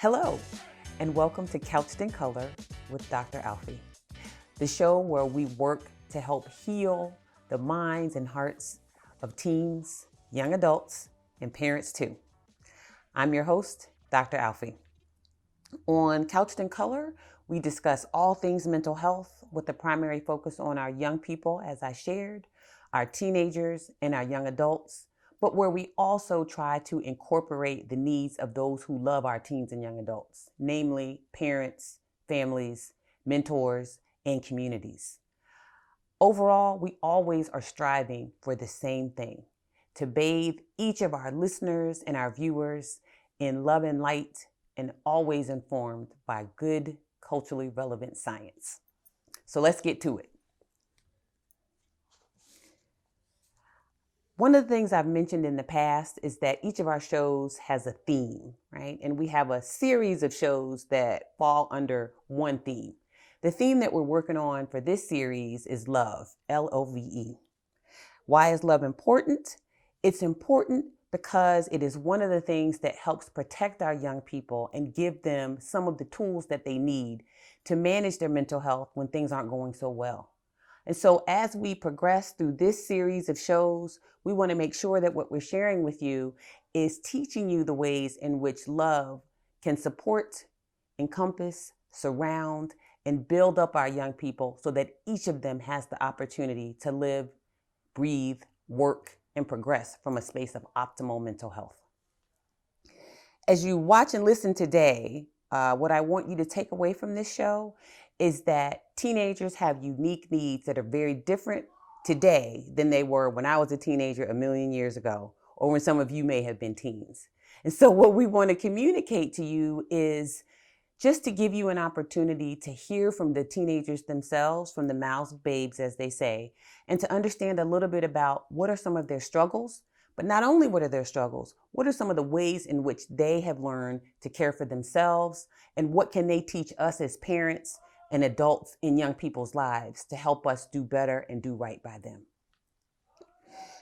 Hello, and welcome to Couched in Color with Dr. Alfiee, the show where we work to help heal the minds and hearts of teens, young adults, and parents too. I'm your host, Dr. Alfiee. On Couched in Color, we discuss all things mental health with a primary focus on our young people, as I shared, our teenagers, and our young adults, but where we also try to incorporate the needs of those who love our teens and young adults, namely parents, families, mentors, and communities. Overall, we always are striving for the same thing, to bathe each of our listeners and our viewers in love and light, and always informed by good, culturally relevant science. So let's get to it. One of the things I've mentioned in the past is that each of our shows has a theme, right? And we have a series of shows that fall under one theme. The theme that we're working on for this series is love, L-O-V-E. Why is love important? It's important because it is one of the things that helps protect our young people and give them some of the tools that they need to manage their mental health when things aren't going so well. And so as we progress through this series of shows, we want to make sure that what we're sharing with you is teaching you the ways in which love can support, encompass, surround, and build up our young people so that each of them has the opportunity to live, breathe, work, and progress from a space of optimal mental health. As you watch and listen today, what I want you to take away from this show is that teenagers have unique needs that are very different today than they were when I was a teenager a million years ago, or when some of you may have been teens. And so what we want to communicate to you is just to give you an opportunity to hear from the teenagers themselves, from the mouths of babes, as they say, and to understand a little bit about what are some of their struggles, but not only what are their struggles, what are some of the ways in which they have learned to care for themselves, and what can they teach us as parents and adults in young people's lives to help us do better and do right by them.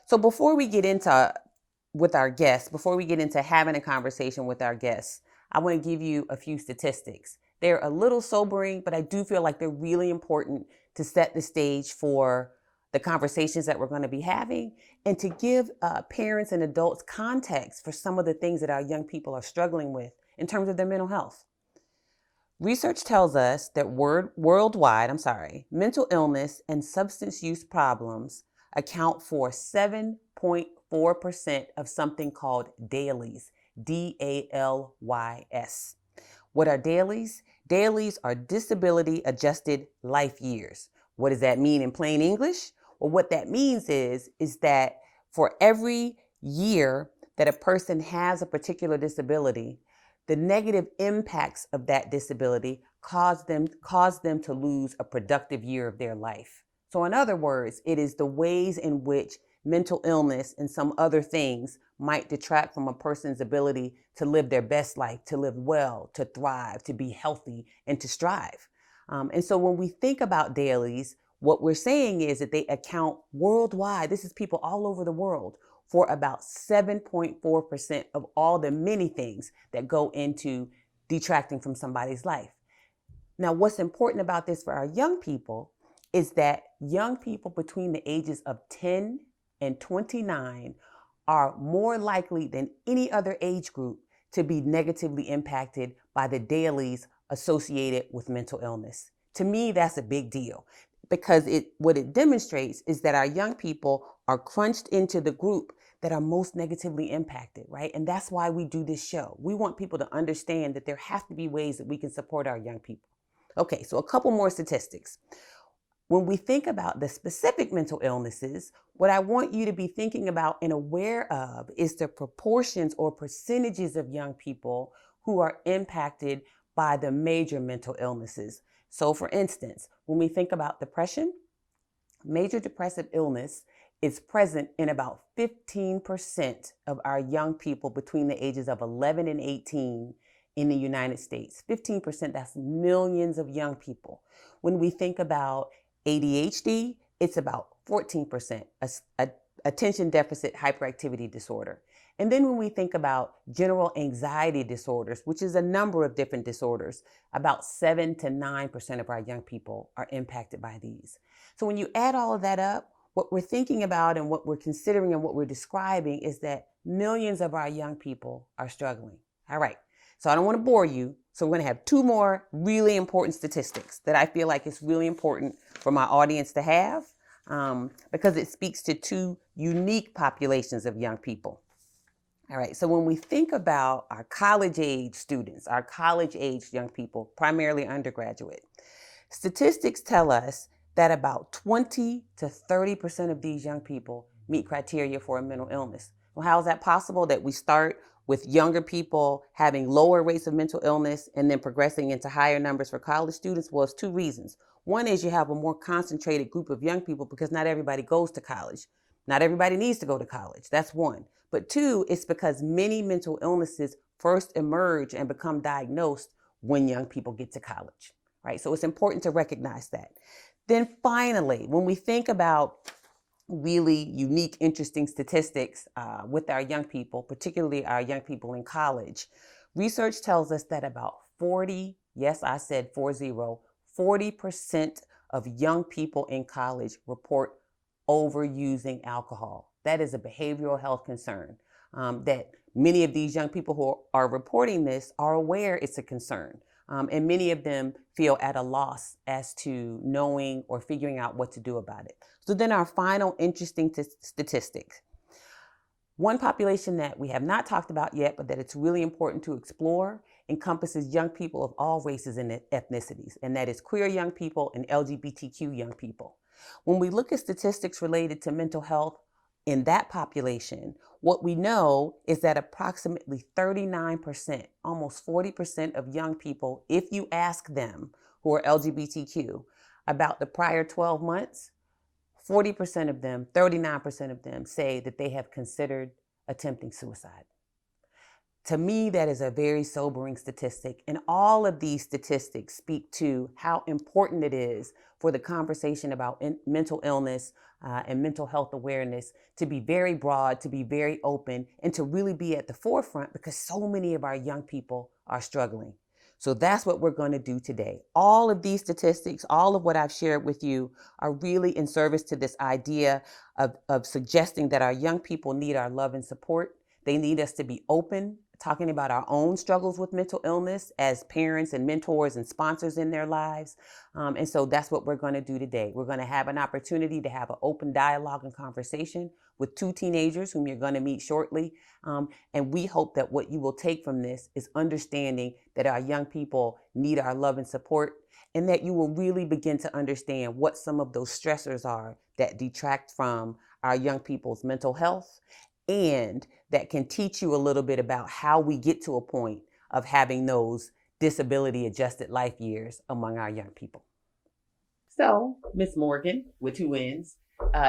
So before we get into having a conversation with our guests, I want to give you a few statistics. They're a little sobering, but I do feel like they're really important to set the stage for the conversations that we're going to be having and to give parents and adults context for some of the things that our young people are struggling with in terms of their mental health. Research tells us that worldwide, mental illness and substance use problems account for 7.4% of something called DALYs, D-A-L-Y-S. What are DALYs? DALYs are disability adjusted life years. What does that mean in plain English? Well, what that means is that for every year that a person has a particular disability, the negative impacts of that disability cause them to lose a productive year of their life. So in other words, it is the ways in which mental illness and some other things might detract from a person's ability to live their best life, to live well, to thrive, to be healthy, and to strive. And so when we think about DALYs, what we're saying is that they account worldwide, this is people all over the world, for about 7.4% of all the many things that go into detracting from somebody's life. Now, what's important about this for our young people is that young people between the ages of 10 and 29 are more likely than any other age group to be negatively impacted by the DALYs associated with mental illness. To me, that's a big deal because what it demonstrates is that our young people are crunched into the group that are most negatively impacted, right? And that's why we do this show. We want people to understand that there have to be ways that we can support our young people. Okay, so a couple more statistics. When we think about the specific mental illnesses, what I want you to be thinking about and aware of is the proportions or percentages of young people who are impacted by the major mental illnesses. So for instance, when we think about depression, major depressive illness is present in about 15% of our young people between the ages of 11 and 18 in the United States. 15%, that's millions of young people. When we think about ADHD, it's about 14%, attention deficit hyperactivity disorder. And then when we think about general anxiety disorders, which is a number of different disorders, about 7 to 9% of our young people are impacted by these. So when you add all of that up, what we're thinking about and what we're considering and what we're describing is that millions of our young people are struggling. All right. So I don't want to bore you. So we're going to have two more really important statistics that I feel like it's really important for my audience to have because it speaks to two unique populations of young people. All right, so when we think about our college age students, our college age young people, primarily undergraduate, statistics tell us that about 20 to 30% of these young people meet criteria for a mental illness. Well, how is that possible that we start with younger people having lower rates of mental illness and then progressing into higher numbers for college students? Well, it's two reasons. One is you have a more concentrated group of young people because not everybody goes to college. Not everybody needs to go to college. That's one. But two, it's because many mental illnesses first emerge and become diagnosed when young people get to college, right? So it's important to recognize that. Then finally, when we think about really unique, interesting statistics with our young people, particularly our young people in college, research tells us that about 40, yes, I said 40% of young people in college report overusing alcohol. That is a behavioral health concern that many of these young people who are reporting this are aware it's a concern. And many of them feel at a loss as to knowing or figuring out what to do about it. So then our final interesting statistics. One population that we have not talked about yet, but that it's really important to explore, encompasses young people of all races and ethnicities, and that is queer young people and LGBTQ young people. When we look at statistics related to mental health in that population, what we know is that approximately 39%, almost 40% of young people, if you ask them who are LGBTQ about the prior 12 months, 40% of them, 39% of them say that they have considered attempting suicide. To me, that is a very sobering statistic. And all of these statistics speak to how important it is for the conversation about mental illness and mental health awareness to be very broad, to be very open, and to really be at the forefront because so many of our young people are struggling. So that's what we're going to do today. All of these statistics, all of what I've shared with you are really in service to this idea of suggesting that our young people need our love and support. They need us to be open, talking about our own struggles with mental illness as parents and mentors and sponsors in their lives. And so that's what we're going to do today. We're going to have an opportunity to have an open dialogue and conversation with two teenagers whom you're going to meet shortly. And we hope that what you will take from this is understanding that our young people need our love and support, and that you will really begin to understand what some of those stressors are that detract from our young people's mental health, and that can teach you a little bit about how we get to a point of having those disability adjusted life years among our young people. So, Miss Morgan, with two N's,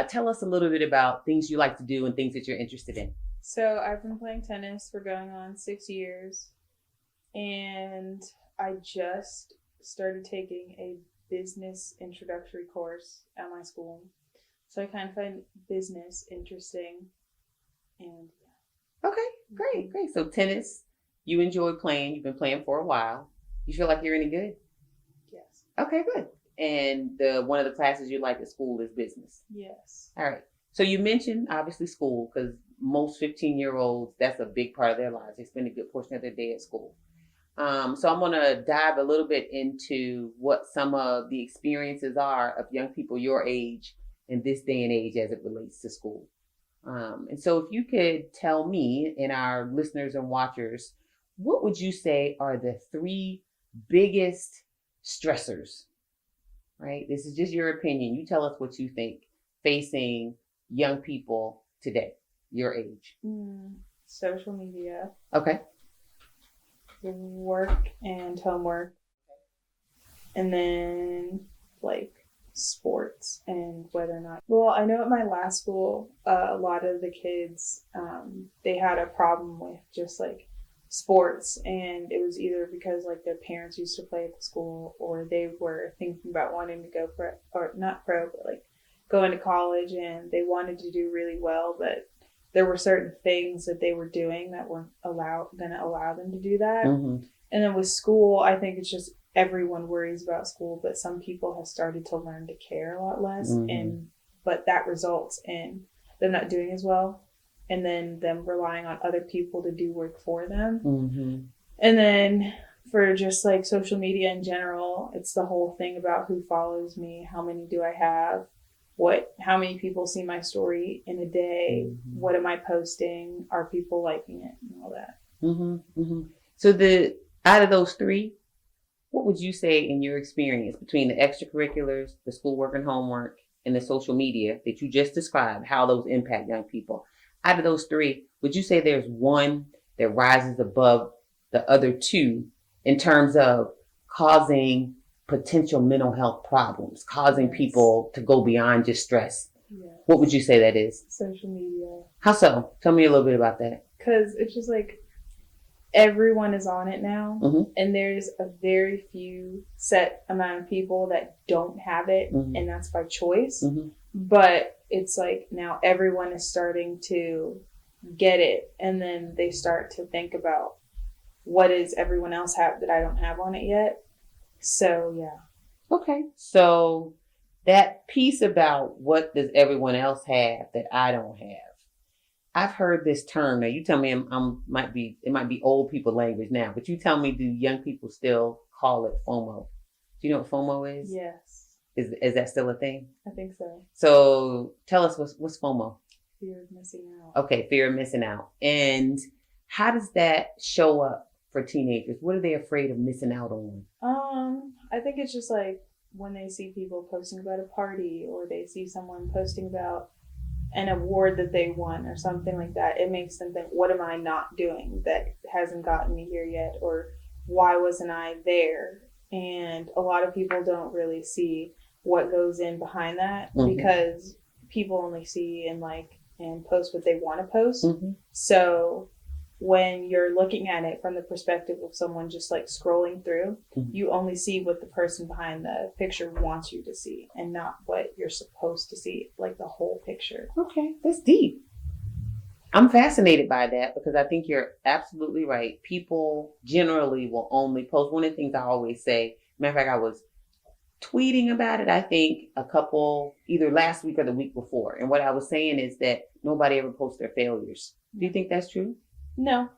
tell us a little bit about things you like to do and things that you're interested in. So I've been playing tennis for going on 6 years, and I just started taking a business introductory course at my school. So I kind of find business interesting. And Okay, great. So tennis, you enjoy playing. You've been playing for a while. You feel like you're any good? Yes. Okay, good. And one of the classes you like at school is business. Yes. All right. So you mentioned obviously school, because most 15-year-olds, that's a big part of their lives. They spend a good portion of their day at school. So I'm going to dive a little bit into what some of the experiences are of young people your age in this day and age as it relates to school. And so if you could tell me and our listeners and watchers, what would you say are the three biggest stressors, right? This is just your opinion. You tell us what you think facing young people today, your age. Social media. Okay. Work and homework. And then sports and whether or not. Well, I know at my last school, a lot of the kids, they had a problem with just sports, and it was either because their parents used to play at the school, or they were thinking about wanting to go pro, or not pro, but go into college, and they wanted to do really well, but there were certain things that they were doing that weren't going to allow them to do that. Mm-hmm. And then with school, I think it's just everyone worries about school, but some people have started to learn to care a lot less. Mm-hmm. But that results in them not doing as well, and then them relying on other people to do work for them. Mm-hmm. And then for just like social media in general, it's the whole thing about who follows me, how many do I have, how many people see my story in a day, Mm-hmm. what am I posting, are people liking it, and all that. Mm-hmm. Mm-hmm. So out of those three, what would you say in your experience between the extracurriculars, the schoolwork and homework, and the social media that you just described, how those impact young people? Out of those three, would you say there's one that rises above the other two in terms of causing potential mental health problems, causing people to go beyond just stress? Yeah. What would you say that is? Social media. How so? Tell me a little bit about that. Because it's just like everyone is on it now, Mm-hmm. and there's a very few set amount of people that don't have it, Mm-hmm. and that's by choice. Mm-hmm. But it's like now everyone is starting to get it, and then they start to think about what does everyone else have that I don't have on it yet. So yeah. Okay. So that piece about what does everyone else have that I don't have. I've heard this term. Now you tell me it might be old people language now, but you tell me, do young people still call it FOMO? Do you know what FOMO is? Yes. Is that still a thing? I think so. So tell us what's FOMO? Fear of missing out. Okay, fear of missing out. And how does that show up for teenagers? What are they afraid of missing out on? I think it's just like when they see people posting about a party, or they see someone posting about an award that they won or something like that. It makes them think, what am I not doing that hasn't gotten me here yet? Or why wasn't I there? And a lot of people don't really see what goes in behind that, Mm-hmm. because people only see and post what they want to post. Mm-hmm. So when you're looking at it from the perspective of someone just like scrolling through, mm-hmm. you only see what the person behind the picture wants you to see, and not what you're supposed to see, like the whole picture. Okay, that's deep. I'm fascinated by that because I think you're absolutely right. People generally will only post. One of the things I always say, matter of fact, I was tweeting about it, I think, a couple, either last week or the week before. And what I was saying is that nobody ever posts their failures. Do you think that's true? No.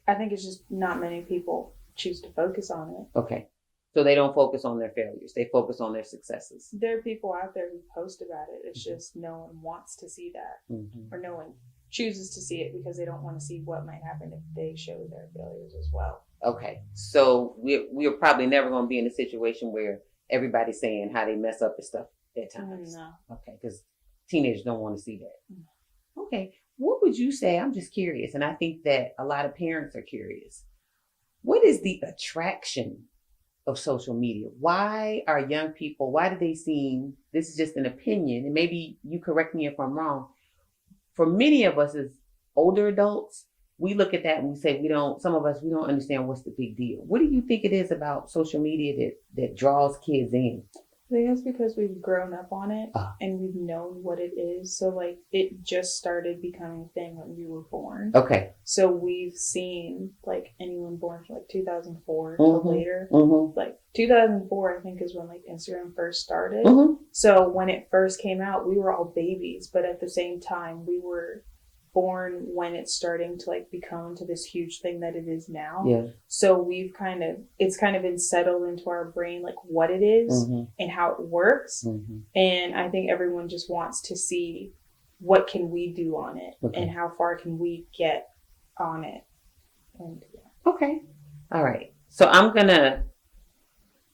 I think it's just not many people choose to focus on it. Okay. So they don't focus on their failures. They focus on their successes. There are people out there who post about it. It's just no one wants to see that. Mm-hmm. Or no one chooses to see it because they don't want to see what might happen if they show their failures as well. Okay. So we're probably never going to be in a situation where everybody's saying how they mess up and stuff at times. No. Okay. Because teenagers don't want to see that. No. Okay. What would you say? I'm just curious. And I think that a lot of parents are curious. What is the attraction of social media? Why are young people, why do they seem, this is just an opinion, and maybe you correct me if I'm wrong. For many of us as older adults, we look at that and we say, we don't understand what's the big deal. What do you think it is about social media that draws kids in? I think it's because we've grown up on it and we've known what it is. So like it just started becoming a thing when we were born. Okay. So we've seen like anyone born from like 2004 mm-hmm. or later. Mm-hmm. Like 2004, I think, is when like Instagram first started. Mm-hmm. So when it first came out, we were all babies, but at the same time, we were born when it's starting to like become to this huge thing that it is now. Yeah. So it's kind of been settled into our brain, like what it is mm-hmm. and how it works. Mm-hmm. And I think everyone just wants to see what can we do on it and how far can we get on it. And yeah. Okay. All right. So I'm going to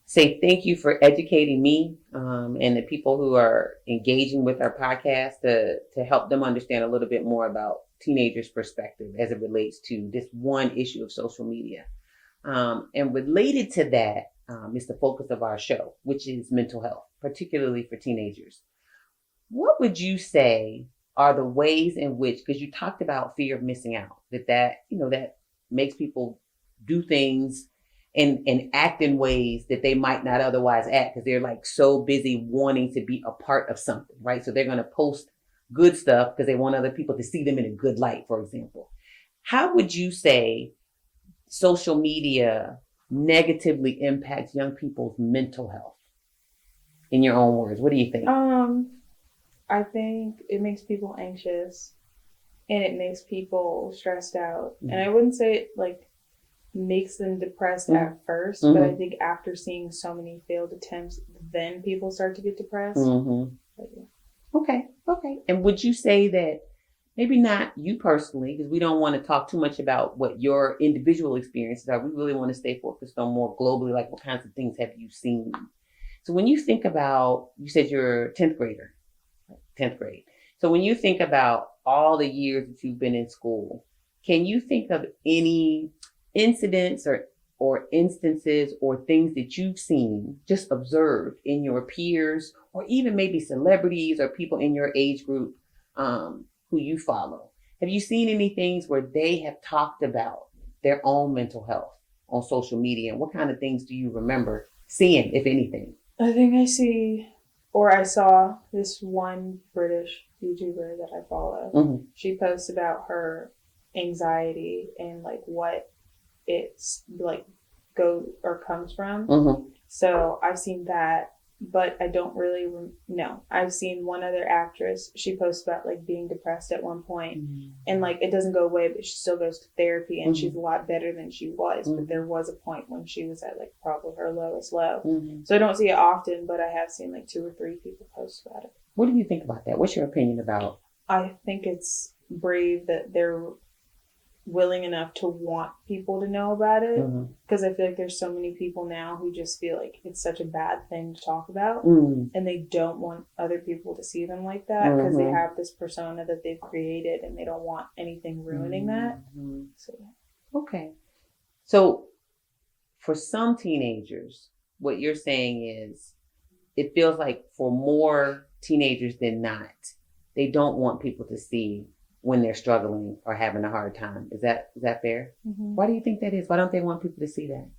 say thank you for educating me and the people who are engaging with our podcast to help them understand a little bit more about teenagers' perspective as it relates to this one issue of social media. And related to that is the focus of our show, which is mental health, particularly for teenagers. What would you say are the ways in which, because you talked about fear of missing out, that makes people do things and act in ways that they might not otherwise act because they're like so busy wanting to be a part of something, right? So they're going to post good stuff because they want other people to see them in a good light, for example. How would you say social media negatively impacts young people's mental health? In your own words, what do you think? I think it makes people anxious and it makes people stressed out. Mm-hmm. And I wouldn't say it like makes them depressed mm-hmm. at first, mm-hmm. but I think after seeing so many failed attempts, then people start to get depressed. Mm-hmm. But, yeah. Okay. And would you say that maybe not you personally, because we don't want to talk too much about what your individual experiences are. We really want to stay focused on more globally, like what kinds of things have you seen? So when you think about, you said you're a 10th grader, 10th grade. So when you think about all the years that you've been in school, can you think of any incidents or instances or things that you've seen, just observed in your peers, or even maybe celebrities or people in your age group who you follow? Have you seen any things where they have talked about their own mental health on social media? And what kind of things do you remember seeing, if anything? I think I saw this one British YouTuber that I follow. Mm-hmm. She posts about her anxiety and like what it's like comes from. Mm-hmm. So I've seen that, but I don't really know. I've seen one other actress. She posts about like being depressed at one point, mm-hmm. and like it doesn't go away, but she still goes to therapy, and mm-hmm. she's a lot better than she was. Mm-hmm. But there was a point when she was at like probably her lowest low. Mm-hmm. So I don't see it often, but I have seen like 2 or 3 people post about it. What do you think about that? What's your opinion about? I think it's brave that they're willing enough to want people to know about it, because mm-hmm. I feel like there's so many people now who just feel like it's such a bad thing to talk about, and they don't want other people to see them like that because mm-hmm. they have this persona that they've created and they don't want anything ruining that. So yeah. Okay. So for some teenagers, what you're saying is it feels like for more teenagers than not, they don't want people to see when they're struggling or having a hard time. Is that fair? Mm-hmm. Why do you think that is? Why don't they want people to see that?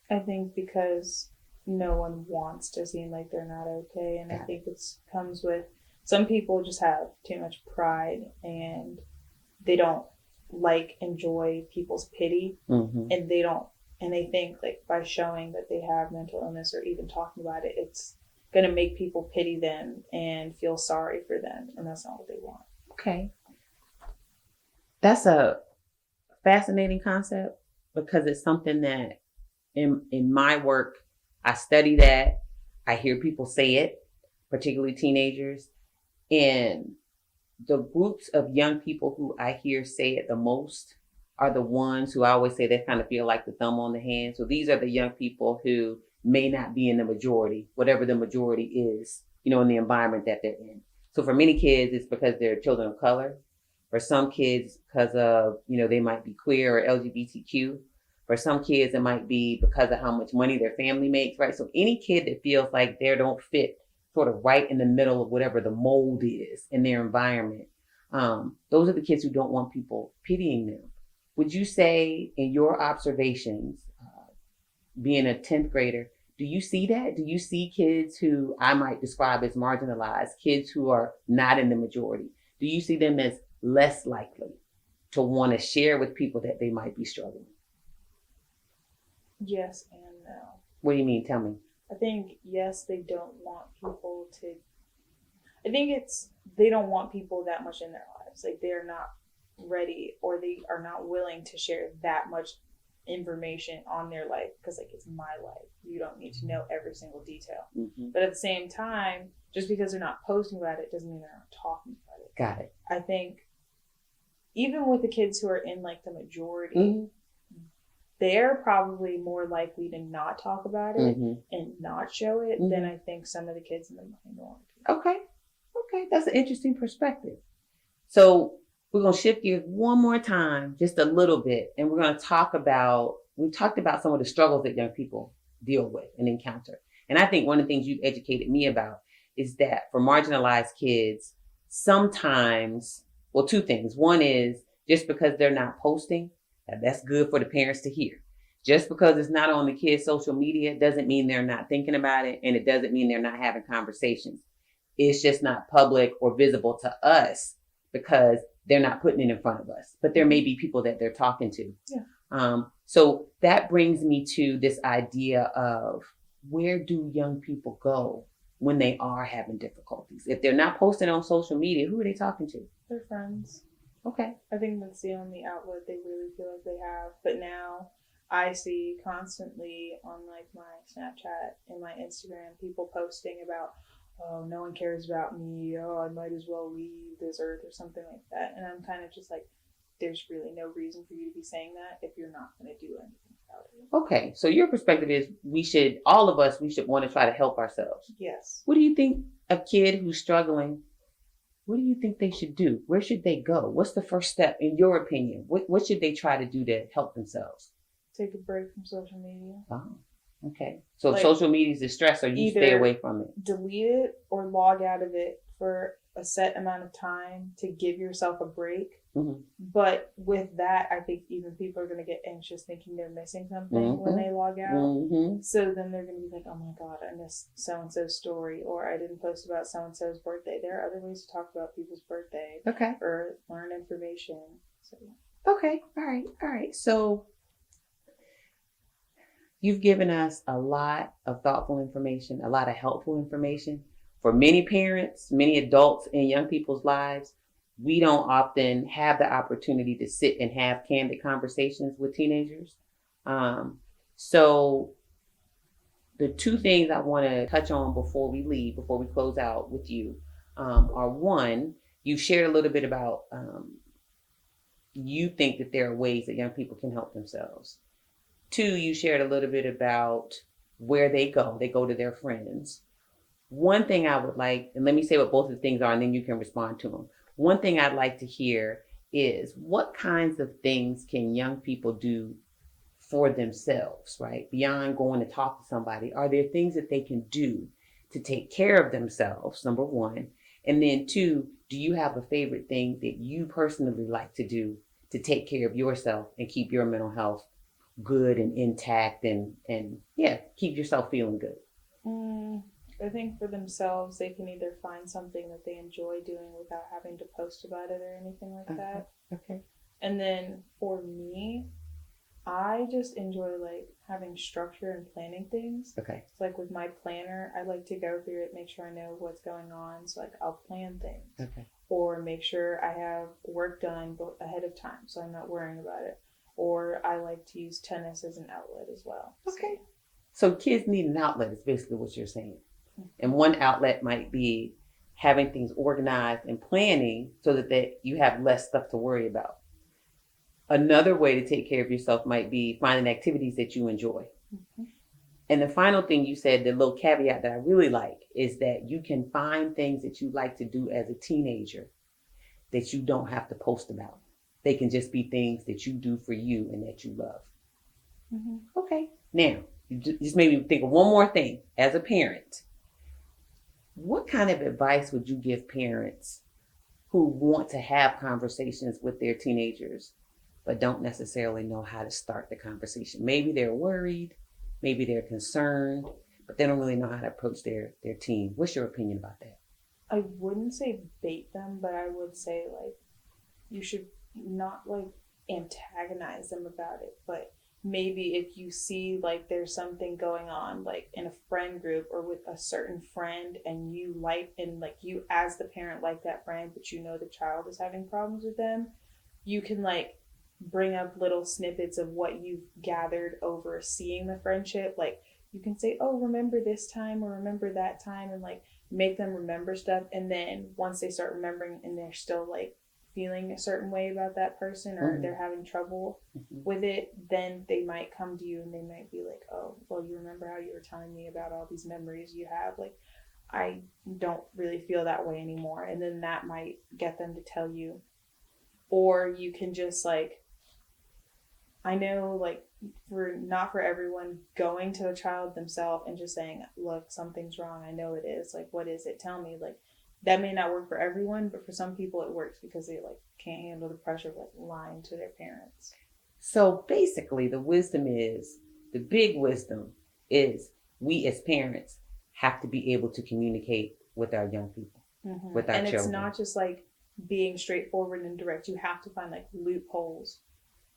I think because no one wants to seem like they're not okay. And I think it comes with, some people just have too much pride and they don't enjoy people's pity. Mm-hmm. And they think like by showing that they have mental illness or even talking about it, it's going to make people pity them and feel sorry for them. And that's not what they want. Okay. That's a fascinating concept because it's something that in my work, I study that. I hear people say it, particularly teenagers. And the groups of young people who I hear say it the most are the ones who I always say they kind of feel like the thumb on the hand. So these are the young people who may not be in the majority, whatever the majority is, in the environment that they're in. So for many kids, it's because they're children of color. For some kids, because of, they might be queer or LGBTQ. For some kids, it might be because of how much money their family makes, right? So any kid that feels like they don't fit sort of right in the middle of whatever the mold is in their environment, those are the kids who don't want people pitying them. Would you say in your observations, being a 10th grader, do you see that? Do you see kids who I might describe as marginalized, kids who are not in the majority? Do you see them as less likely to want to share with people that they might be struggling? Yes and no. What do you mean? Tell me. I think, yes, they don't want people to... I think they don't want people that much in their lives. Like, they're not ready or they are not willing to share that much information on their life because, like, it's my life. You don't need to know every single detail. Mm-hmm. But at the same time, just because they're not posting about it doesn't mean they're not talking about it. Got it. I think even with the kids who are in like the majority, mm-hmm. they're probably more likely to not talk about it mm-hmm. and not show it mm-hmm. than I think some of the kids in the minority. Okay. That's an interesting perspective. So we're going to shift gears one more time, just a little bit, and we're going to we've talked about some of the struggles that young people deal with and encounter. And I think one of the things you've educated me about is that for marginalized kids, sometimes, well, 2 things. One is just because they're not posting, that's good for the parents to hear. Just because it's not on the kids' social media doesn't mean they're not thinking about it, and it doesn't mean they're not having conversations. It's just not public or visible to us because they're not putting it in front of us. But there may be people that they're talking to. Yeah. So that brings me to this idea of, where do young people go when they are having difficulties? If they're not posting on social media, who are they talking to? Their friends. Okay. I think that's the only outlet they really feel like they have. But now I see constantly on like my Snapchat and my Instagram people posting about, oh, no one cares about me. Oh, I might as well leave this earth or something like that. And I'm kind of just like, there's really no reason for you to be saying that if you're not going to do anything about it. Okay. So your perspective is all of us want to try to help ourselves. Yes. What do you think a kid who's struggling, what do you think they should do? Where should they go? What's the first step, in your opinion? What should they try to do to help themselves? Take a break from social media. Oh, okay. So if Like, social media is a stressor, you stay away from it. Delete it or log out of it for a set amount of time to give yourself a break. Mm-hmm. But with that, I think even people are going to get anxious thinking they're missing something when they log out. Mm-hmm. So then they're going to be like, oh my God, I missed so-and-so's story, or I didn't post about so-and-so's birthday. There are other ways to talk about people's birthday. Okay. Or learn information. So, okay. All right. So you've given us a lot of thoughtful information, a lot of helpful information. For many parents, many adults in young people's lives, we don't often have the opportunity to sit and have candid conversations with teenagers. So the two things I want to touch on before we close out with you, are, one, you shared a little bit about you think that there are ways that young people can help themselves. Two, you shared a little bit about where they go. They go to their friends. One thing I would like, and let me say what both of the things are, and then you can respond to them. One thing I'd like to hear is, what kinds of things can young people do for themselves, right? Beyond going to talk to somebody, are there things that they can do to take care of themselves, number one? And then two, do you have a favorite thing that you personally like to do to take care of yourself and keep your mental health good and intact and yeah, keep yourself feeling good? I think for themselves, they can either find something that they enjoy doing without having to post about it or anything like that. Okay. And then for me, I just enjoy like having structure and planning things. Okay. So like with my planner, I like to go through it, make sure I know what's going on. So like I'll plan things. Okay. Or make sure I have work done ahead of time so I'm not worrying about it. Or I like to use tennis as an outlet as well. Okay. So kids need an outlet is basically what you're saying. And one outlet might be having things organized and planning so that you have less stuff to worry about. Another way to take care of yourself might be finding activities that you enjoy. Mm-hmm. And the final thing you said, the little caveat that I really like, is that you can find things that you like to do as a teenager that you don't have to post about. They can just be things that you do for you and that you love. Mm-hmm. Okay. Now, you just made me think of one more thing. As a parent, what kind of advice would you give parents who want to have conversations with their teenagers but don't necessarily know how to start the conversation? Maybe they're worried, maybe they're concerned, but they don't really know how to approach their teen. What's your opinion about that? I wouldn't say bait them, but I would say like you should not like antagonize them about it, but maybe if you see like there's something going on like in a friend group or with a certain friend and you like, and like you as the parent like that friend, but you know the child is having problems with them, you can like bring up little snippets of what you've gathered over seeing the friendship. Like you can say, oh, remember this time or remember that time, and like make them remember stuff. And then once they start remembering and they're still like feeling a certain way about that person or they're having trouble with it, then they might come to you and they might be like, oh, well, you remember how you were telling me about all these memories you have? Like, I don't really feel that way anymore. And then that might get them to tell you. Or you can just like, I know like not for everyone, going to a child themselves and just saying, look, something's wrong. I know it is. Like, what is it? Tell me. Like, that may not work for everyone, but for some people it works because they like can't handle the pressure of like lying to their parents. So basically the big wisdom is we as parents have to be able to communicate with our young people, Mm-hmm. with our and children. it's not just like being straightforward and direct. You have to find like loopholes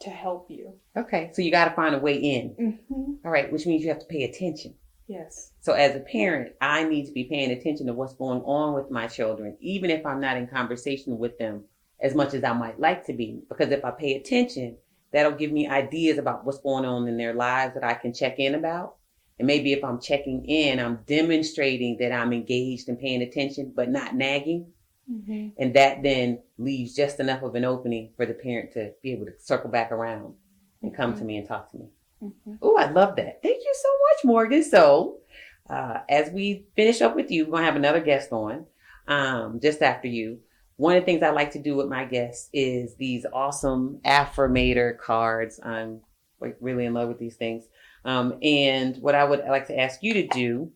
to help you. Okay, so you got to find a way in. Mm-hmm. All right, which means you have to pay attention. Yes. So as a parent, I need to be paying attention to what's going on with my children, even if I'm not in conversation with them as much as I might like to be. Because if I pay attention, that'll give me ideas about what's going on in their lives that I can check in about. And maybe if I'm checking in, I'm demonstrating that I'm engaged and paying attention, but not nagging. Mm-hmm. And that then leaves just enough of an opening for the parent to be able to circle back around and come to me and talk to me. Mm-hmm. Oh, I love that. Thank you so much, Morgan. So as we finish up with you, we're going to have another guest on just after you. One of the things I like to do with my guests is these awesome affirmator cards. I'm like really in love with these things. And what I would like to ask you to do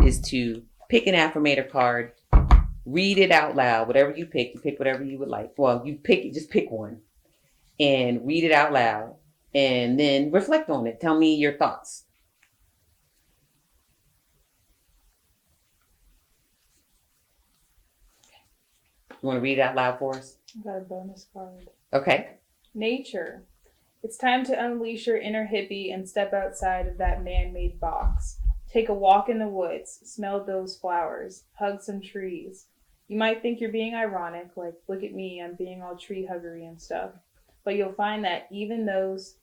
is to pick an affirmator card, read it out loud, whatever you pick whatever you would like. Well, just pick one and read it out loud and then reflect on it. Tell me your thoughts. You want to read it out loud for us? I got a bonus card. Okay. Nature. It's time to unleash your inner hippie and step outside of that man-made box. Take a walk in the woods, smell those flowers, hug some trees. You might think you're being ironic, like, look at me, I'm being all tree huggery and stuff. But you'll find that even those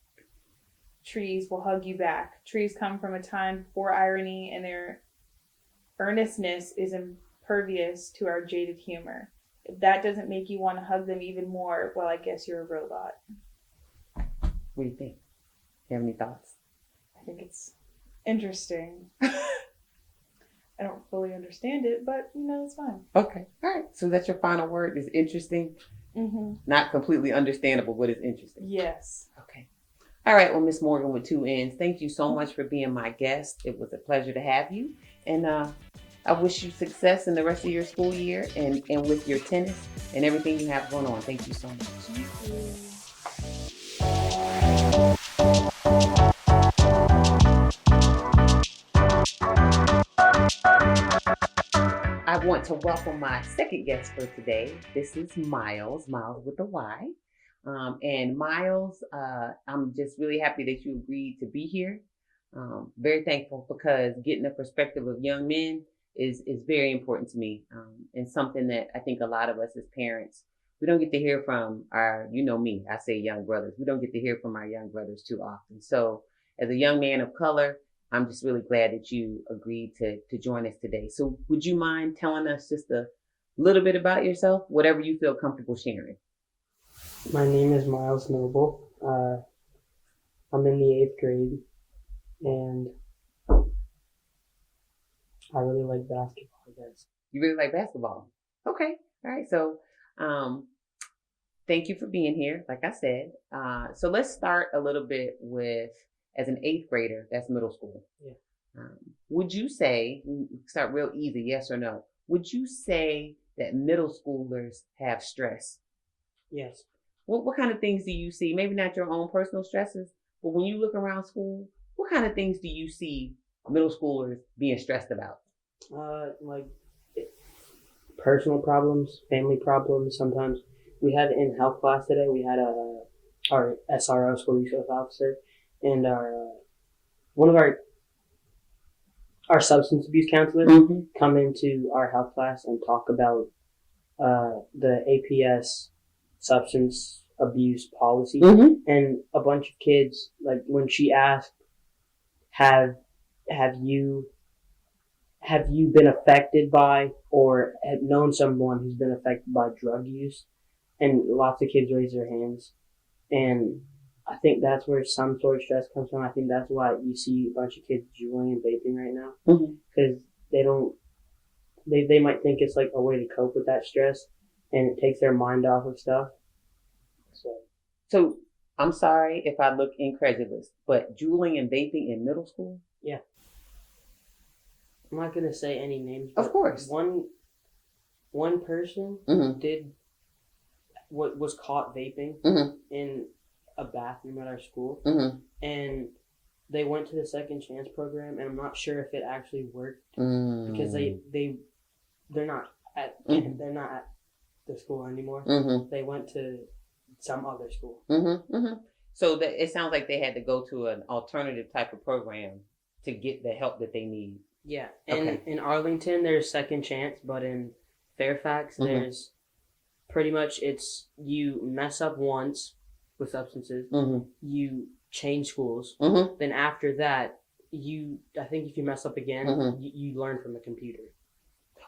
trees will hug you back. Trees come from a time before irony, and their earnestness is impervious to our jaded humor. If that doesn't make you want to hug them even more, well, I guess you're a robot. What do you think? You have any thoughts? I think it's interesting. I don't fully understand it, but it's fine. Okay. All right. So that's your final word is interesting. Mm-hmm. Not completely understandable, but it's interesting. Yes. Okay. All right. Well, Miss Morgan with 2 N's, thank you so much for being my guest. It was a pleasure to have you. And I wish you success in the rest of your school year and with your tennis and everything you have going on. Thank you so much. Thank you. I want to welcome my second guest for today. This is Miles with a Y. And Miles, I'm just really happy that you agreed to be here. Very thankful because getting the perspective of young men is very important to me, and something that I think a lot of us as parents, we don't get to hear from our, me, I say young brothers. We don't get to hear from our young brothers too often. So as a young man of color, I'm just really glad that you agreed to join us today. So would you mind telling us just a little bit about yourself, whatever you feel comfortable sharing? My name is Miles Noble. I'm in the 8th grade, and I really like basketball, I guess. You really like basketball? Okay. All right. So thank you for being here, like I said. So let's start a little bit with, as an 8th grader, that's middle school. Yeah. Would you say, start real easy, yes or no, would you say that middle schoolers have stress? Yes. What kind of things do you see? Maybe not your own personal stresses, but when you look around school, what kind of things do you see middle schoolers being stressed about? Like personal problems, family problems. Sometimes we had in health class today, we had our SRO, school resource officer, and one of our substance abuse counselors come into our health class and talk about the APS substance abuse policy. And a bunch of kids, like when she asked, have you been affected by or have known someone who's been affected by drug use? And lots of kids raise their hands. And I think that's where some sort of stress comes from. I think that's why you see a bunch of kids juuling and vaping right now. Because they might think it's like a way to cope with that stress, and it takes their mind off of stuff. So I'm sorry if I look incredulous, but juuling and vaping in middle school? Yeah. I'm not going to say any names. But of course. One person did what was caught vaping in a bathroom at our school. And they went to the second chance program, and I'm not sure if it actually worked because they they're not at Mhm. they're not at the school anymore. Mm-hmm. They went to some other school. Mm-hmm. Mm-hmm. So that it sounds like they had to go to an alternative type of program to get the help that they need. Yeah, Okay. in Arlington there's second chance, but in Fairfax Mhm. there's pretty much it's you mess up once with substances, Mm-hmm. you change schools, Mm-hmm. then after that I think if you mess up again, Mhm. you learn from a computer.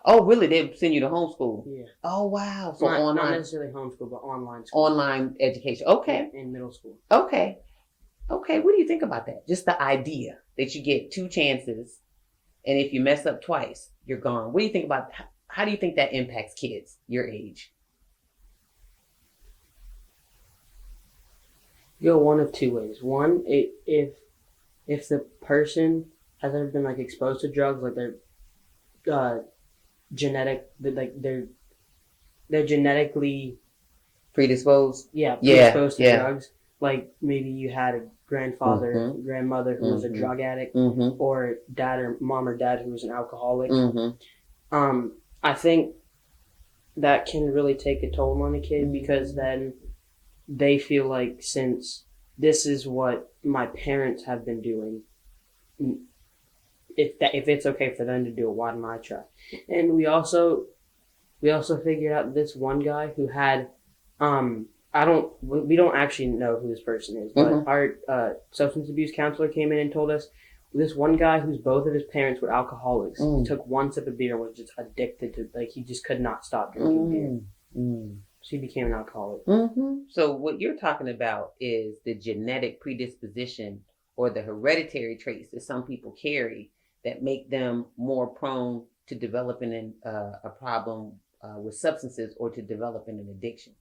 Oh, really? They send you to homeschool? Yeah, Oh, wow. So not online, necessarily homeschool, but online school. online education. Okay. Yeah, in middle school. Okay. Okay. What do you think about that? Just the idea that you get two chances, and if you mess up twice, you're gone. What do you think about? How do you think that impacts kids your age? You go one of two ways. One, if the person has ever been like exposed to drugs, like they're they're genetically Predisposed? yeah Yeah. predisposed to Yeah. drugs. Like maybe you had a grandfather, Mhm. grandmother who was a Mhm. drug addict, Mm-hmm. or dad or mom or dad who was an alcoholic. Mm-hmm. I think that can really take a toll on a kid Mhm. because then they feel like since this is what my parents have been doing, if it's okay for them to do it, why don't I try? And we also figured out this one guy who had we don't actually know who this person is, but Mhm. our substance abuse counselor came in and told us this one guy whose both of his parents were alcoholics took one sip of beer and was just addicted to, like, he just could not stop drinking beer. So he became an alcoholic. Mm-hmm. So what you're talking about is the genetic predisposition or the hereditary traits that some people carry that make them more prone to developing a problem with substances or to developing an addiction.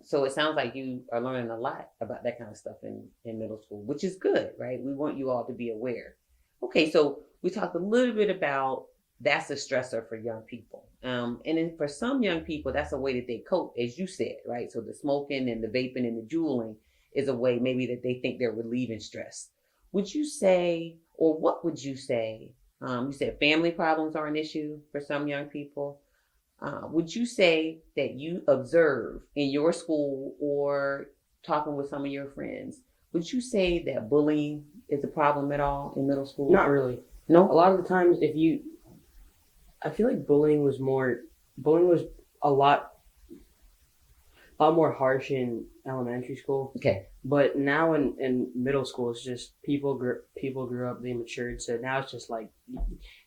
So it sounds like you are learning a lot about that kind of stuff in middle school, which is good, right? We want you all to be aware. Okay, so we talked a little bit about that's a stressor for young people. And then for some young people, that's a way that they cope, as you said, right? So the smoking and the vaping and the juuling is a way maybe that they think they're relieving stress. Would you say, or what would you say? You said family problems are an issue for some young people. Would you say that you observe in your school or talking with some of your friends, would you say that bullying is a problem at all in middle school? Not really. A No? lot of the times, I feel like bullying was a lot more harsh in elementary school. Okay. But now in middle school, it's just people grew up, they matured. So now it's just like,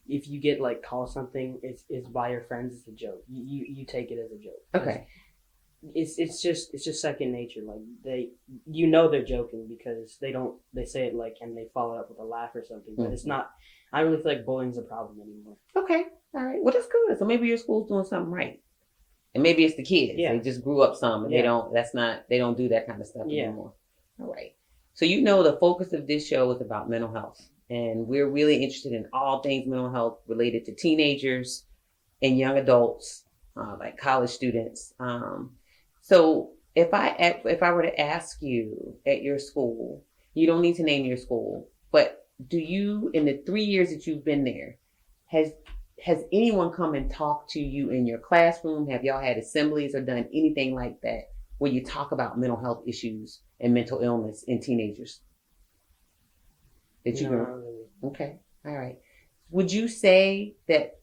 if you get like called something, it's by your friends, it's a joke. You take it as a joke. Okay. It's just second nature. Like they're joking because they say it like, and they follow it up with a laugh or something. But it's not. I really feel like bullying's a problem anymore. Okay. All right. Well, that's good. So maybe your school's doing something right. And maybe it's the kids. Yeah. They just grew up some and they don't do that kind of stuff anymore. All right. So the focus of this show is about mental health. And we're really interested in all things mental health related to teenagers and young adults, like college students. So if I were to ask you at your school, you don't need to name your school, but do you, in the 3 years that you've been there, has anyone come and talked to you in your classroom? Have y'all had assemblies or done anything like that where you talk about mental health issues and mental illness in teenagers? Not really. Okay. All right. Would you say that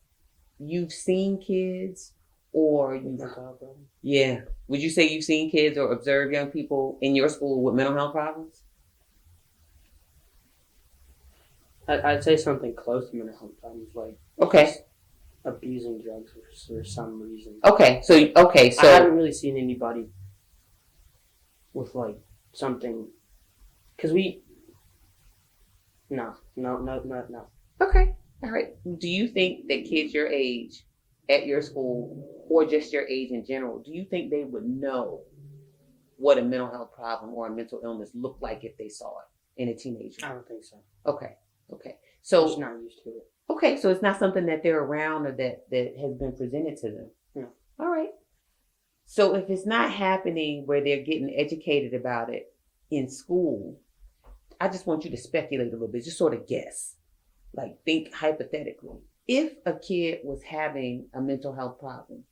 you've seen kids or yeah. Would you say you've seen kids or observed young people in your school with mental health problems? I'd say something close to mental health problems, like Okay. abusing drugs for some reason. Okay. So I haven't really seen anybody with like something, because no. Okay. All right. Do you think that kids your age at your school or just your age in general, do you think they would know what a mental health problem or a mental illness looked like if they saw it in a teenager? I don't think so. Okay. So I'm just not used to it. Okay, so it's not something that they're around or that has been presented to them. No. All right. So if it's not happening where they're getting educated about it in school, I just want you to speculate a little bit, just sort of guess. Like think hypothetically. if a kid was having a mental health problem,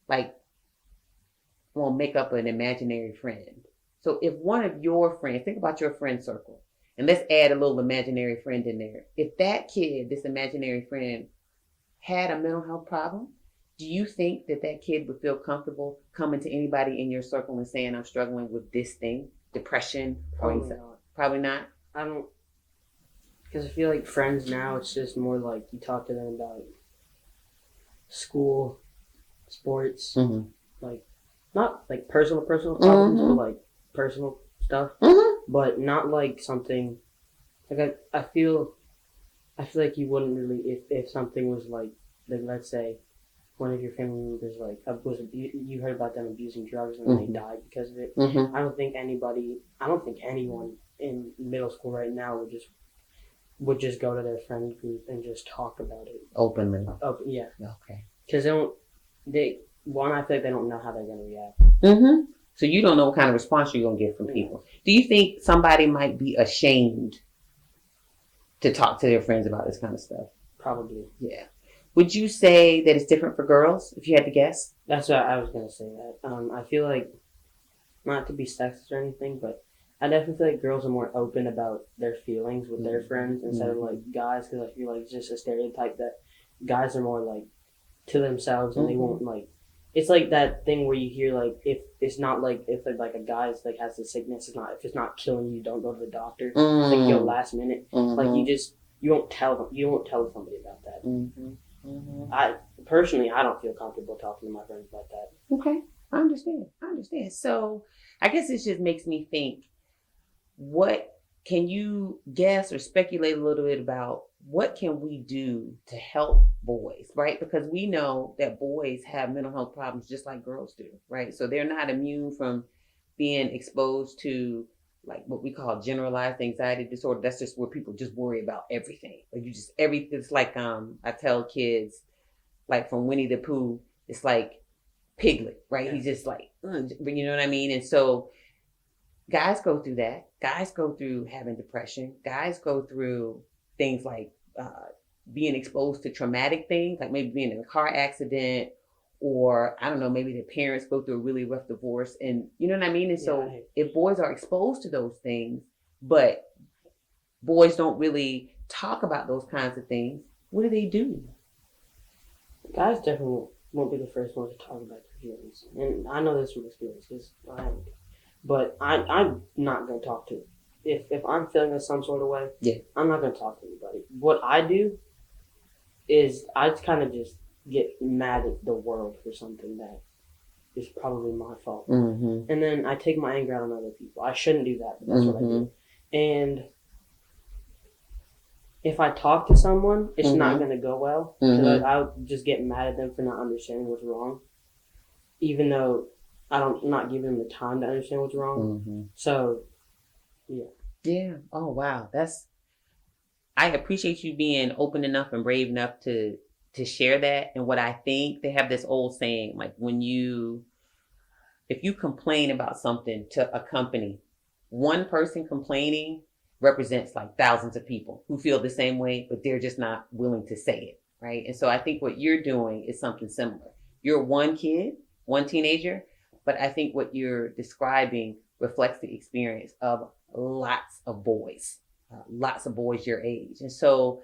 like, well, make up an imaginary friend. So if one of your friends, think about your friend circle, and let's add a little imaginary friend in there. If that kid, this imaginary friend, had a mental health problem, do you think that that kid would feel comfortable coming to anybody in your circle and saying, I'm struggling with this thing, depression or Probably anxiety? not. Probably not. I don't, because I feel like friends now, it's just more like you talk to them about school, sports, Mm-hmm. like not like personal problems, Mm-hmm. but like personal stuff, Mm-hmm. but not like something like I feel like you wouldn't really if something was like let's say one of your family members like you heard about them abusing drugs and Mm-hmm. they died because of it. Mm-hmm. I don't think anyone in middle school right now would just go to their friend group and just talk about it Openly. yeah, Okay. because I feel like they don't know how they're gonna react. Mm-hmm. So you don't know what kind of response you're gonna get from people. Do you think somebody might be ashamed to talk to their friends about this kind of stuff? Probably. Yeah. Would you say that it's different for girls, if you had to guess? That's what I was gonna say. That I feel like, not to be sexist or anything, but I definitely feel like girls are more open about their feelings with their friends instead of like guys, because I feel like it's just a stereotype that guys are more like to themselves and they won't like. It's like that thing where you hear like if it's not like if like a guy's like has a sickness, if it's not killing you, don't go to the doctor. Like you go last minute, like you won't tell somebody about that. I personally, I don't feel comfortable talking to my friends about that. Okay, I understand. So I guess it just makes me think, what can you guess or speculate a little bit about what can we do to help boys, right? Because we know that boys have mental health problems just like girls do, right? So they're not immune from being exposed to like what we call generalized anxiety disorder. That's just where people just worry about everything. Like it's like I tell kids, like from Winnie the Pooh, it's like Piglet, right? He's just like, you know what I mean? And so guys go through that. Guys go through having depression. Guys go through things like being exposed to traumatic things, like maybe being in a car accident, or I don't know, maybe their parents go through a really rough divorce, and you know what I mean? And so if boys are exposed to those things, but boys don't really talk about those kinds of things, what do? Guys definitely won't be the first ones to talk about their feelings, and I know this from experience because but I'm not gonna talk to. If I'm feeling some sort of way, I'm not gonna talk to anybody. What I do is I kind of just get mad at the world for something that is probably my fault, and then I take my anger out on other people. I shouldn't do that, but that's what I do. And if I talk to someone, it's not going to go well because I'll just get mad at them for not understanding what's wrong, even though I'm not giving them the time to understand what's wrong. So, yeah. Yeah. Oh, wow. I appreciate you being open enough and brave enough to share that. And what I think, they have this old saying, like if you complain about something to a company, one person complaining represents like thousands of people who feel the same way, but they're just not willing to say it, right? And so I think what you're doing is something similar. You're one kid, one teenager, but I think what you're describing reflects the experience of lots of boys your age. And so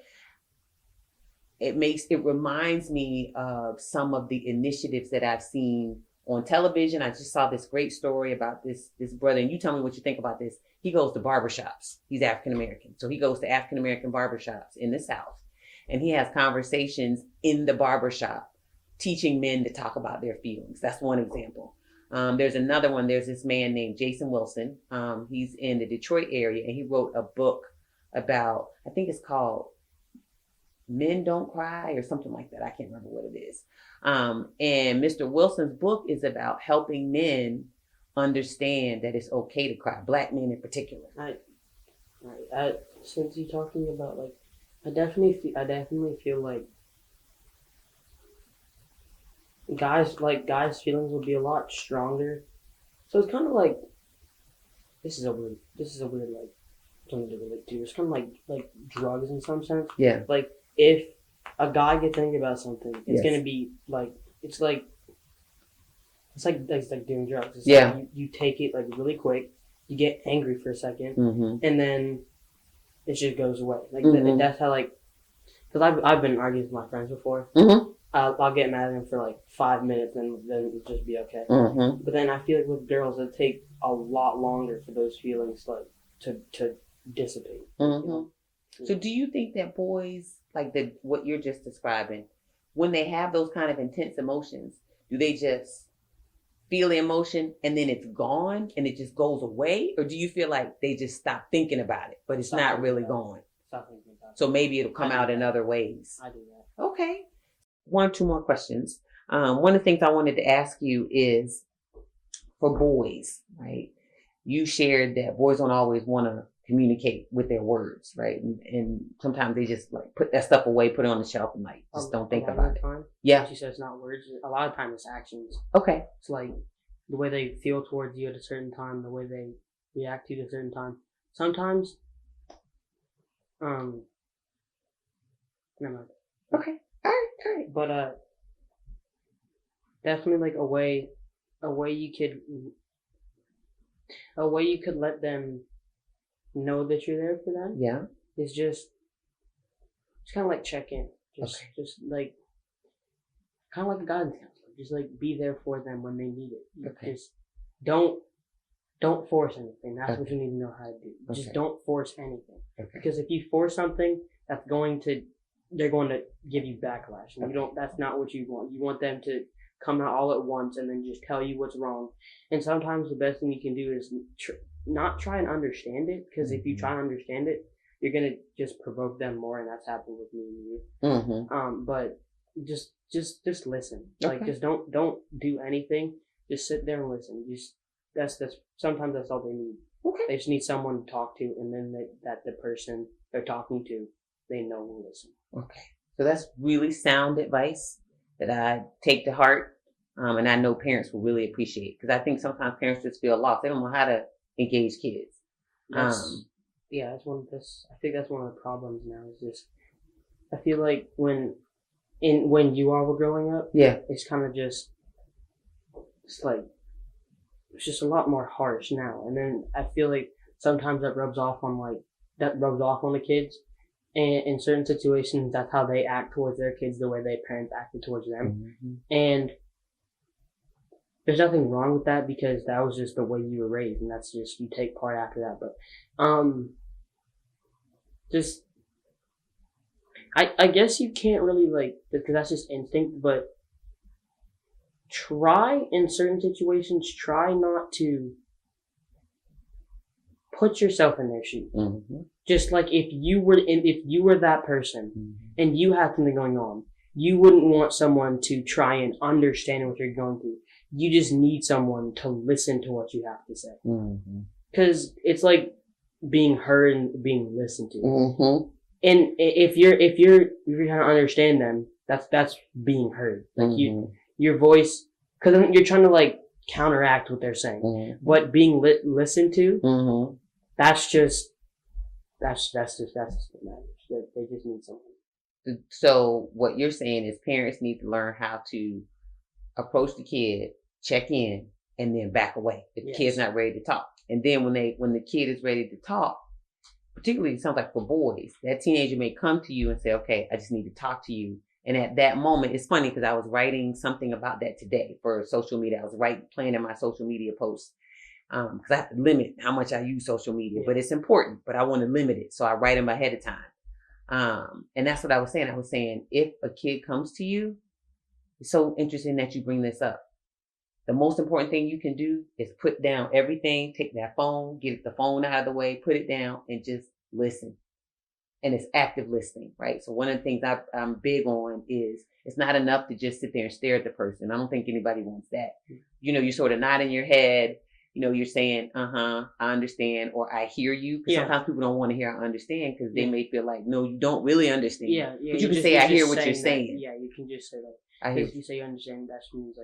it reminds me of some of the initiatives that I've seen on television. I just saw this great story about this brother, and you tell me what you think about this. He goes to barbershops. He's African American. So he goes to African American barbershops in the South, and he has conversations in the barbershop teaching men to talk about their feelings. That's one example. There's another one. There's this man named Jason Wilson. He's in the Detroit area, and he wrote a book about, I think it's called Men Don't Cry or something like that. I can't remember what it is. And Mr. Wilson's book is about helping men understand that it's okay to cry, Black men in particular. Since you're talking about like, I definitely feel like guys' feelings will be a lot stronger. So it's kind of like, this is a weird like something to relate to. It's kind of like drugs in some sense. Yeah. Like if a guy gets angry about something, it's Yes. gonna be like it's like doing drugs. It's Yeah. like you take it like really quick, you get angry for a second, Mm-hmm. and then it just goes away. Like Mhm. that's how like, because I've been arguing with my friends before. Mm-hmm. I'll get mad at them for like 5 minutes and then it'll just be okay. Mm-hmm. But then I feel like with girls, it takes a lot longer for those feelings like to dissipate. Mm-hmm. You know? So do you think that boys, like what you're just describing, when they have those kind of intense emotions, do they just feel the emotion and then it's gone and it just goes away? Or do you feel like they just stop thinking about it, but it's Stop not thinking really about it. gone? Stop thinking about it. So maybe it'll come I do out in that. other ways. I do that. Okay. 1 or 2 more questions. One of the things I wanted to ask you is for boys, right? You shared that boys don't always want to communicate with their words, right? And sometimes they just like put that stuff away, put it on the shelf, and like just don't think about it. Time, Yeah. she says not words. A lot of times it's actions. Okay. It's like the way they feel towards you at a certain time, the way they react to you at a certain time. Sometimes, never mind. Okay. All right. But definitely like a way you could let them know that you're there for them. Yeah. Is just kind of like check in. Okay. Just like kind of like a guidance counselor. Just like be there for them when they need it. Okay. Just don't force anything. That's Okay. what you need to know how to do. Okay. Just don't force anything. Okay. Because if you force something, they're going to give you backlash. And that's not what you want. You want them to come out all at once and then just tell you what's wrong. And sometimes the best thing you can do is not try and understand it, because if you try and understand it, you're gonna just provoke them more, and that's happened with me and you. Mm-hmm. But just listen. Okay. Like just don't do anything. Just sit there and listen. That's sometimes that's all they need. Okay. They just need someone to talk to, and then that the person they're talking to, they know will listen. Okay. So that's really sound advice that I take to heart. And I know parents will really appreciate, because I think sometimes parents just feel lost. They don't know how to engage kids. Yeah, that's I think that's one of the problems now. Is just I feel like when you all were growing up, yeah, it's kind of it's just a lot more harsh now. And then I feel like sometimes that rubs off on the kids. And in certain situations, that's how they act towards their kids, the way their parents acted towards them. Mm-hmm. And there's nothing wrong with that, because that was just the way you were raised, and that's just, you take part after that. But, just, I guess you can't really because that's just instinct, but try in certain situations, try not to put yourself in their shoes. Mm-hmm. Just like if you were that person, mm-hmm. and you had something going on, you wouldn't want someone to try and understand what you're going through. You just need someone to listen to what you have to say. Because it's like being heard and being listened to. Mm-hmm. And if you're trying to understand them, that's being heard. Like your voice, because then you're trying to counteract what they're saying. Mm-hmm. But being listened to, that's just what matters. They just need someone. So what you're saying is parents need to learn how to approach the kid, check in, and then back away if the kid's not ready to talk. And then when the kid is ready to talk, particularly it sounds like for boys, that teenager may come to you and say, okay, I just need to talk to you. And at that moment, it's funny because I was writing something about that today for social media. I was planning my social media posts because I have to limit how much I use social media, but it's important, but I want to limit it. So I write them ahead of time. And that's what I was saying. I was saying, if a kid comes to you, it's so interesting that you bring this up. The most important thing you can do is put down everything, take that phone, get the phone out of the way, put it down, and just listen. And it's active listening, right? So one of the things I'm big on is it's not enough to just sit there and stare at the person. I don't think anybody wants that. You're sort of nodding your head. You're saying, I understand, or I hear you. Because sometimes people don't want to hear I understand because they may feel like, no, you don't really understand. Yeah. But you can say, I hear what you're saying. Yeah, you can just say that. I hear. If you say you understand, that means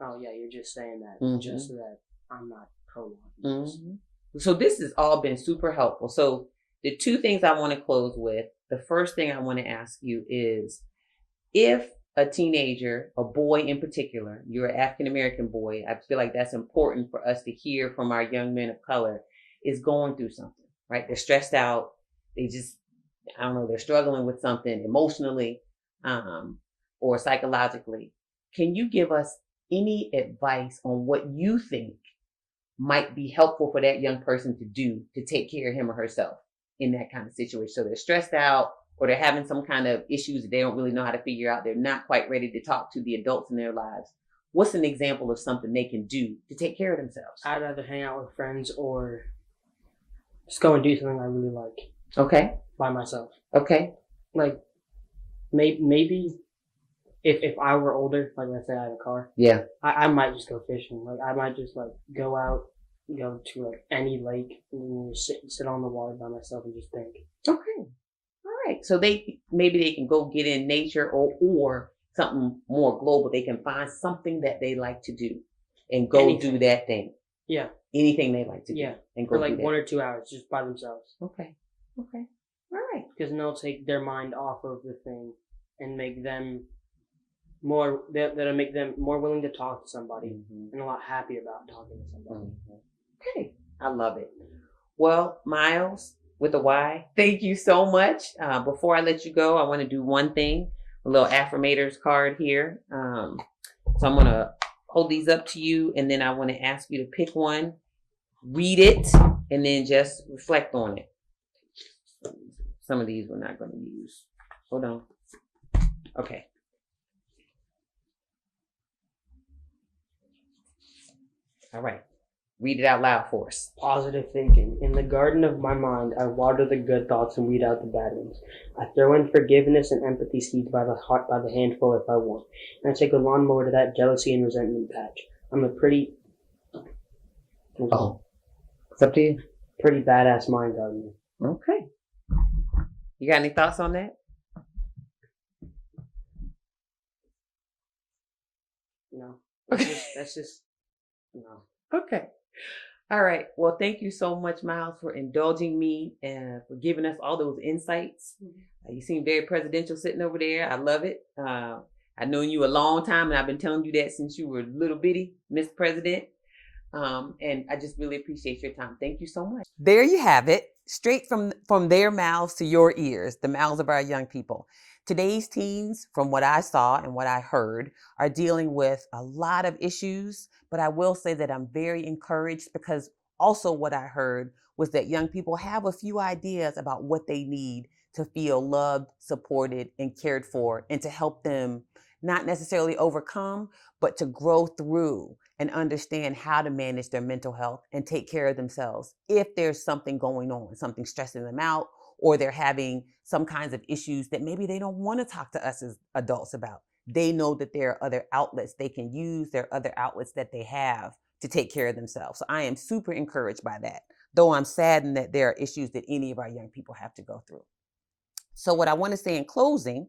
oh yeah, you're just saying that just so that I'm not prolonging. So this has all been super helpful. So the two things I want to close with, the first thing I want to ask you is, if a teenager, a boy in particular, you're an African-American boy, I feel like that's important for us to hear from our young men of color, is going through something, right? They're stressed out. They just, I don't know, they're struggling with something emotionally, or psychologically. Can you give us any advice on what you think might be helpful for that young person to do to take care of him or herself in that kind of situation? So they're stressed out, or they're having some kind of issues that they don't really know how to figure out. They're not quite ready to talk to the adults in their lives. What's an example of something they can do to take care of themselves? I'd rather hang out with friends or just go and do something I really like. Okay. By myself. Okay. Like, maybe if I were older, like let's say I had a car, yeah, I might just go fishing. Like I might just like go out, go to like any lake and sit on the water by myself and just think. Okay. All right. So maybe they can go get in nature, or something more global. They can find something that they like to do and go Anything. do that thing. Yeah. Anything they like to do. Yeah. And go for like do that. 1 or 2 hours just by themselves. Okay. Okay. All right. Because then they'll take their mind off of the thing and make them more, that'll make them more willing to talk to somebody and a lot happier about talking to somebody. Okay. I love it. Well, Miles with a Y, thank you so much. Before I let you go, I want to do one thing, a little affirmators card here. So I'm going to hold these up to you, and then I want to ask you to pick one, read it, and then just reflect on it. Some of these we're not going to use. Hold on. Okay. All right. Read it out loud for us. Positive thinking. In the garden of my mind, I water the good thoughts and weed out the bad ones. I throw in forgiveness and empathy seeds by the handful if I want. And I take a lawnmower to that jealousy and resentment patch. I'm a pretty... Oh. It's up to you. Pretty badass mind gardener. Okay. You got any thoughts on that? No. That's just no. Okay. All right. Well, thank you so much, Miles, for indulging me and for giving us all those insights. You seem very presidential sitting over there. I love it. I've known you a long time, and I've been telling you that since you were little bitty, Miss President. And I just really appreciate your time. Thank you so much. There you have it. Straight from their mouths to your ears, the mouths of our young people. Today's teens, from what I saw and what I heard, are dealing with a lot of issues, but I will say that I'm very encouraged because also what I heard was that young people have a few ideas about what they need to feel loved, supported, and cared for, and to help them not necessarily overcome, but to grow through and understand how to manage their mental health and take care of themselves if there's something going on, something stressing them out, or they're having some kinds of issues that maybe they don't want to talk to us as adults about. They know that there are other outlets they can use, there are other outlets that they have to take care of themselves. So I am super encouraged by that, though I'm saddened that there are issues that any of our young people have to go through. So what I want to say in closing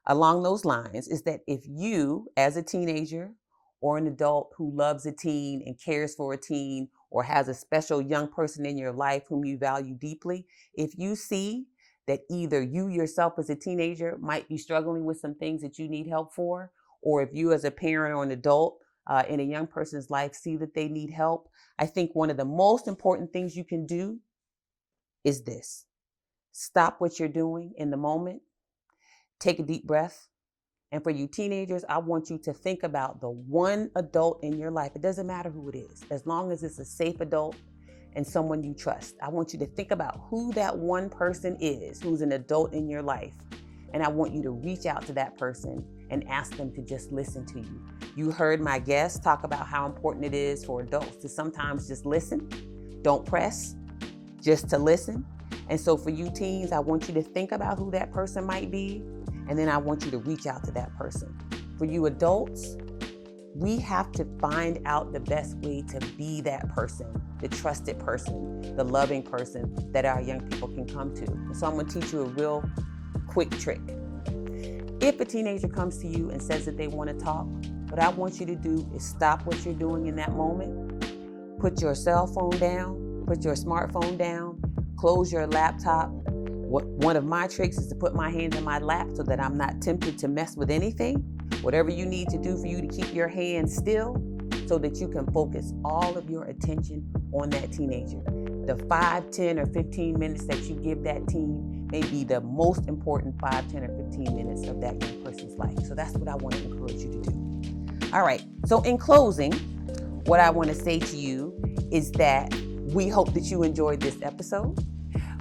along those lines is that if you, as a teenager or an adult who loves a teen and cares for a teen, or has a special young person in your life whom you value deeply, if you see that either you yourself as a teenager might be struggling with some things that you need help for, or if you as a parent or an adult in a young person's life see that they need help, I think one of the most important things you can do is this. Stop what you're doing in the moment, take a deep breath. And for you teenagers, I want you to think about the one adult in your life. It doesn't matter who it is, as long as it's a safe adult and someone you trust. I want you to think about who that one person is who's an adult in your life. And I want you to reach out to that person and ask them to just listen to you. You heard my guest talk about how important it is for adults to sometimes just listen. Don't press, just to listen. And so for you teens, I want you to think about who that person might be. And then I want you to reach out to that person. For you adults, we have to find out the best way to be that person, the trusted person, the loving person that our young people can come to. And so I'm going to teach you a real quick trick. If a teenager comes to you and says that they want to talk, what I want you to do is stop what you're doing in that moment, put your cell phone down, put your smartphone down, close your laptop, One of my tricks is to put my hands in my lap so that I'm not tempted to mess with anything. Whatever you need to do for you to keep your hands still so that you can focus all of your attention on that teenager. The 5, 10, or 15 minutes that you give that teen may be the most important 5, 10, or 15 minutes of that young person's life. So that's what I want to encourage you to do. All right, so in closing, what I want to say to you is that we hope that you enjoyed this episode.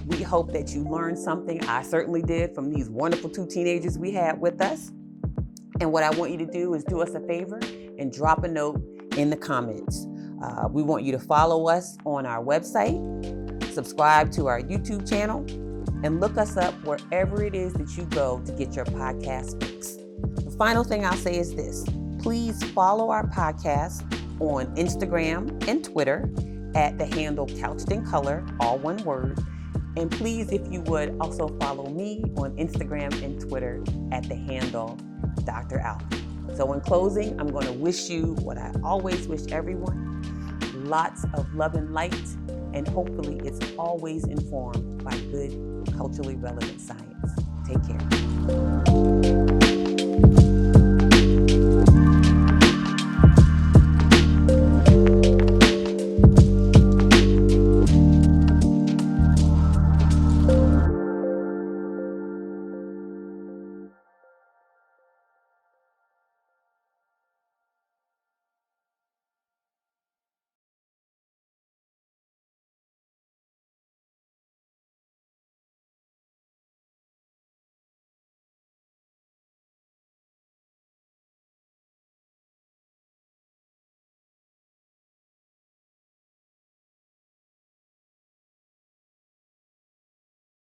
We hope that you learned something. I certainly did from these wonderful 2 teenagers we had with us. And what I want you to do is do us a favor and drop a note in the comments. We want you to follow us on our website, subscribe to our YouTube channel, and look us up wherever it is that you go to get your podcast fix. The final thing I'll say is this. Please follow our podcast on Instagram and Twitter at the handle Couched in Color, all one word. And please, if you would, also follow me on Instagram and Twitter at the handle Dr. Alfiee. So in closing, I'm going to wish you what I always wish everyone, lots of love and light, and hopefully it's always informed by good, culturally relevant science. Take care.